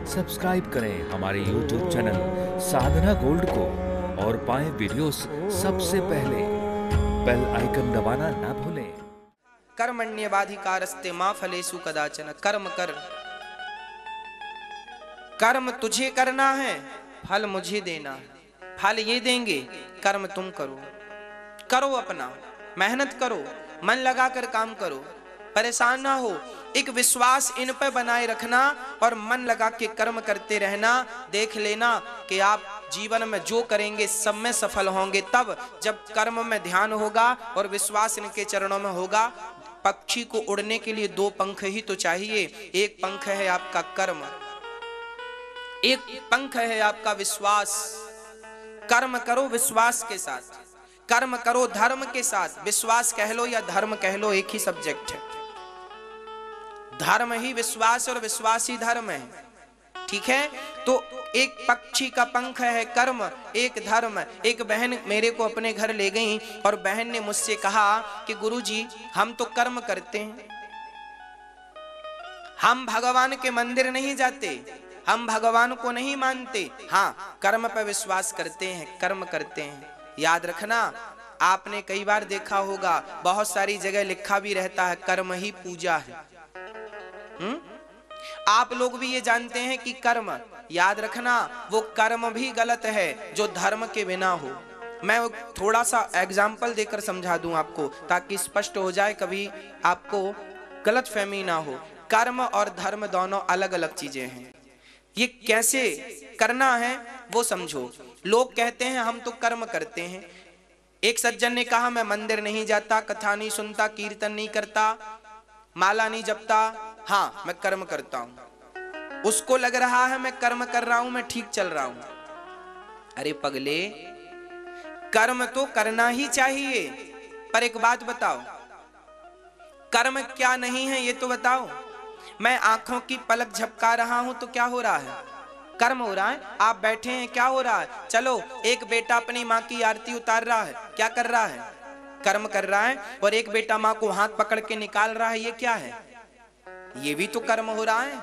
Subscribe करें हमारे YouTube channel साधना gold को और पाएं वीडियोस सबसे पहले। बेल आइकन दबाना ना भूलें। कर्मण्यवाधिकारस्ते मा फलेषु कदाचन। कर्म कर, कर्म तुझे करना है, फल मुझे देना है। फल ये देंगे, कर्म तुम करो। करो अपना, मेहनत करो, मन लगाकर काम करो, परेशान ना हो। एक विश्वास इन पर बनाए रखना और मन लगा के कर्म करते रहना। देख लेना कि आप जीवन में जो करेंगे सब में सफल होंगे। तब जब कर्म में ध्यान होगा और विश्वास इनके चरणों में होगा। पक्षी को उड़ने के लिए दो पंख ही तो चाहिए। एक पंख है आपका कर्म, एक पंख है आपका विश्वास। कर्म करो विश्वास के साथ, कर्म करो धर्म के साथ। विश्वास कह लो या धर्म कह लो, एक ही सब्जेक्ट है। धर्म ही विश्वास और विश्वास ही धर्म है, ठीक है। तो एक पक्षी का पंख है कर्म, एक धर्म। एक बहन मेरे को अपने घर ले गई और बहन ने मुझसे कहा कि गुरुजी हम तो कर्म करते हैं, हम भगवान के मंदिर नहीं जाते, हम भगवान को नहीं मानते, हाँ कर्म पर विश्वास करते हैं, कर्म करते हैं। याद रखना, आपने कई बार देखा होगा बहुत सारी जगह लिखा भी रहता है कर्म ही पूजा है। आप लोग भी ये जानते हैं कि कर्म, याद रखना वो कर्म भी गलत है जो धर्म के बिना हो। मैं थोड़ा सा एग्जाम्पल देकर समझा दूं आपको ताकि स्पष्ट हो जाए, कभी आपको गलत फहमी ना हो। कर्म और धर्म दोनों अलग अलग चीजें हैं। ये कैसे करना है वो समझो। लोग कहते हैं हम तो कर्म करते हैं। एक सज्जन ने कहा मैं मंदिर नहीं जाता, कथा नहीं सुनता, कीर्तन नहीं करता, माला नहीं जपता, हाँ मैं कर्म करता हूं। उसको लग रहा है मैं कर्म कर रहा हूं, मैं ठीक चल रहा हूं। अरे पगले, कर्म तो करना ही चाहिए, पर एक बात बताओ, कर्म क्या नहीं है ये तो बताओ। मैं आंखों की पलक झपका रहा हूं तो क्या हो रहा है? कर्म हो रहा है। आप बैठे हैं, क्या हो रहा है? चलो, एक बेटा अपनी माँ की आरती उतार रहा है, क्या कर रहा है? कर्म कर रहा है। और एक बेटा माँ को हाथ पकड़ के निकाल रहा है, ये क्या है? ये भी तो कर्म हो रहा है।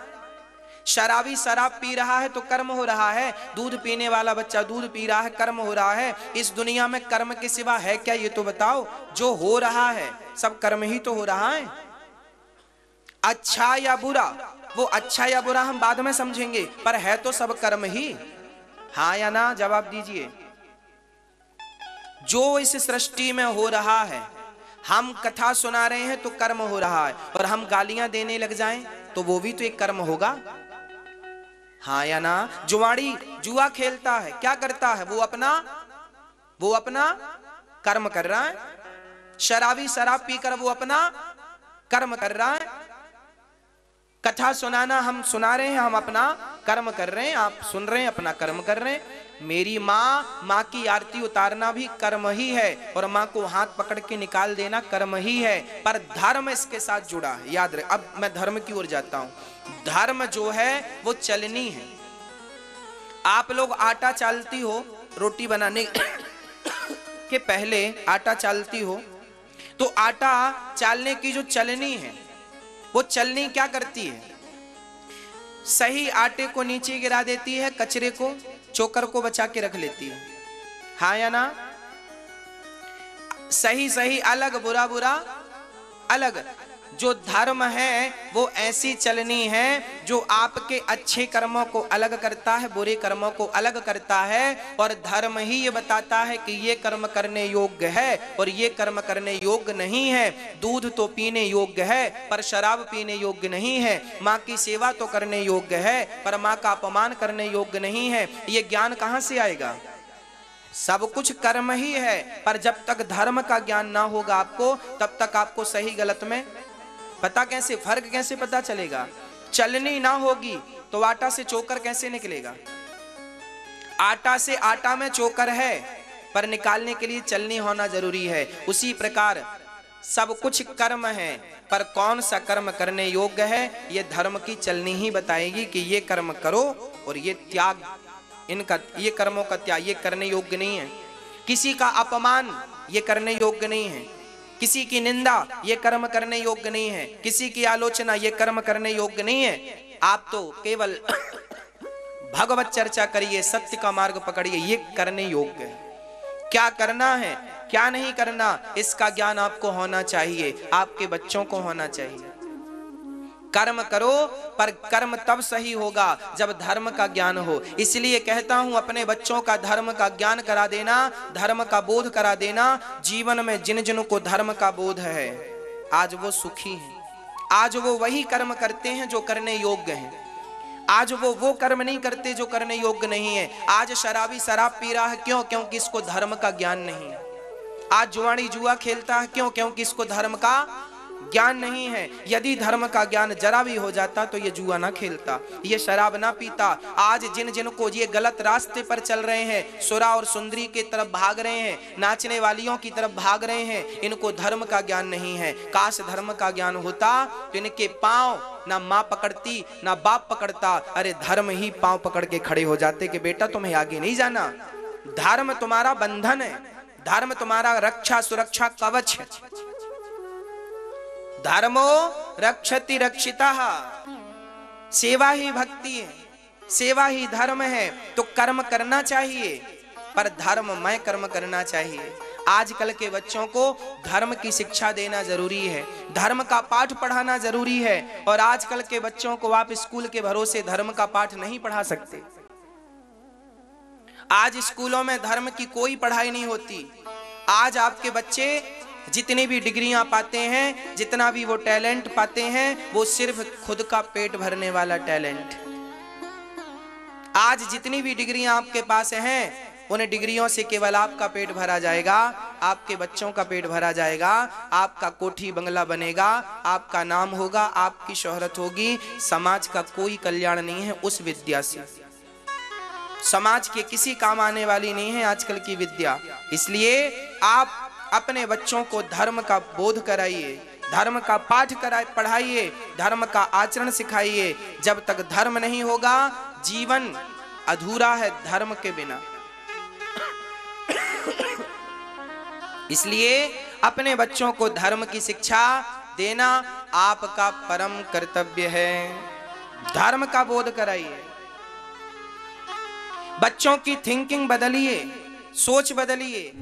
शराबी शराब पी रहा है तो कर्म हो रहा है। दूध पीने वाला बच्चा दूध पी रहा है, कर्म हो रहा है। इस दुनिया में कर्म के सिवा है क्या ये तो बताओ। जो हो रहा है सब कर्म ही तो हो रहा है। अच्छा या बुरा, वो अच्छा या बुरा हम बाद में समझेंगे, पर है तो सब कर्म ही। हाँ या ना जवाब दीजिए। जो इस सृष्टि में हो रहा है, हम कथा सुना रहे हैं तो कर्म हो रहा है, और हम गालियां देने लग जाएं तो वो भी तो एक कर्म होगा। हाँ या ना। जुआड़ी जुआ खेलता है, क्या करता है? वो अपना कर्म कर रहा है। शराबी शराब पीकर वो अपना कर्म कर रहा है। कथा सुनाना हम सुना रहे हैं, हम अपना कर्म कर रहे हैं। आप सुन रहे हैं, अपना कर्म कर रहे हैं। मेरी माँ की आरती उतारना भी कर्म ही है, और माँ को हाथ पकड़ के निकाल देना कर्म ही है, पर धर्म इसके साथ जुड़ा है। याद रहे। अब मैं धर्म की ओर जाता हूं। धर्म जो है वो चलनी है। आप लोग आटा चालती हो, रोटी बनाने के पहले आटा चालती हो, तो आटा चालने की जो चलनी है, वो चलनी क्या करती है? सही आटे को नीचे गिरा देती है, कचरे को, चोकर को बचा के रख लेती है। हाँ या ना। सही सही अलग, बुरा बुरा अलग। जो धर्म है वो ऐसी चलनी है जो आपके अच्छे कर्मों को अलग करता है, बुरे कर्मों को अलग करता है। और धर्म ही ये बताता है कि ये कर्म करने योग्य है और ये कर्म करने योग्य नहीं है। दूध तो पीने योग्य है पर शराब पीने योग्य नहीं है। माँ की सेवा तो करने योग्य है पर माँ का अपमान करने योग्य नहीं है। ये ज्ञान कहाँ से आएगा? सब कुछ कर्म ही है, पर जब तक धर्म का ज्ञान ना होगा आपको, तब तक आपको सही गलत में पता कैसे, फर्क कैसे पता चलेगा? चलनी ना होगी तो आटा से चोकर कैसे निकलेगा? आटा से आटा में चोकर है, पर निकालने के लिए चलनी होना जरूरी है। उसी प्रकार सब कुछ कर्म है, पर कौन सा कर्म करने योग्य है ये धर्म की चलनी ही बताएगी कि ये कर्म करो और ये त्याग, इनका ये कर्मों का त्याग ये करने योग्य नहीं है। किसी का अपमान ये करने योग्य नहीं है। किसी की निंदा ये कर्म करने योग्य नहीं है। किसी की आलोचना ये कर्म करने योग्य नहीं है। आप तो केवल भगवत चर्चा करिए, सत्य का मार्ग पकड़िए, ये करने योग्य है। क्या करना है क्या नहीं करना इसका ज्ञान आपको होना चाहिए, आपके बच्चों को होना चाहिए। कर्म करो, पर कर्म तब सही होगा जब धर्म का ज्ञान हो। इसलिए कहता हूं अपने बच्चों का धर्म का ज्ञान करा देना, धर्म का बोध करा देना। जीवन में जिन जिन को धर्म का बोध है आज वो सुखी हैं, आज वो वही कर्म करते हैं जो करने योग्य हैं। आज वो कर्म नहीं करते जो करने योग्य नहीं है। आज शराबी शराब पी रहा है, क्यों? क्योंकि इसको धर्म का ज्ञान नहीं है। आज जुआड़ी जुआ खेलता है, क्यों? क्योंकि इसको धर्म का ज्ञान नहीं है। यदि धर्म का ज्ञान जरा भी हो जाता तो ये जुआ ना खेलता, ये शराब ना पीता। आज जिन जिन को ये गलत रास्ते पर चल रहे हैं, सुरा और सुंदरी की तरफ भाग रहे हैं, नाचने वालियों की तरफ भाग रहे हैं, इनको धर्म का ज्ञान नहीं है। काश धर्म का ज्ञान होता तो इनके पांव ना माँ पकड़ती ना बाप पकड़ता, अरे धर्म ही पांव पकड़ के खड़े हो जाते कि बेटा तुम्हें आगे नहीं जाना। धर्म तुम्हारा बंधन है, धर्म तुम्हारा रक्षा सुरक्षा कवच है। धर्मो रक्षति रक्षितः, सेवा ही भक्ति है, सेवा ही धर्म है। तो कर्म करना चाहिए, पर धर्ममय कर्म करना चाहिए। आजकल के बच्चों को धर्म की शिक्षा देना जरूरी है, धर्म का पाठ पढ़ाना जरूरी है। और आजकल के बच्चों को आप स्कूल के भरोसे धर्म का पाठ नहीं पढ़ा सकते। आज स्कूलों में धर्म की कोई पढ़ाई नहीं होती। आज आपके बच्चे जितनी भी डिग्रियां पाते हैं, जितना भी वो टैलेंट पाते हैं, वो सिर्फ खुद का पेट भरने वाला टैलेंट। आज जितनी भी डिग्रियां आपके पास हैं, उन डिग्रियों से केवल आपका पेट भरा जाएगा, आपके बच्चों का पेट भरा जाएगा, आपका कोठी बंगला बनेगा, आपका नाम होगा, आपकी शोहरत होगी। समाज का कोई कल्याण नहीं है उस विद्या से। समाज के किसी काम आने वाली नहीं है आजकल की विद्या। इसलिए आप अपने बच्चों को धर्म का बोध कराइए, धर्म का पाठ पढ़ाइए, धर्म का आचरण सिखाइए। जब तक धर्म नहीं होगा जीवन अधूरा है धर्म के बिना। इसलिए अपने बच्चों को धर्म की शिक्षा देना आपका परम कर्तव्य है। धर्म का बोध कराइए, बच्चों की थिंकिंग बदलिए, सोच बदलिए।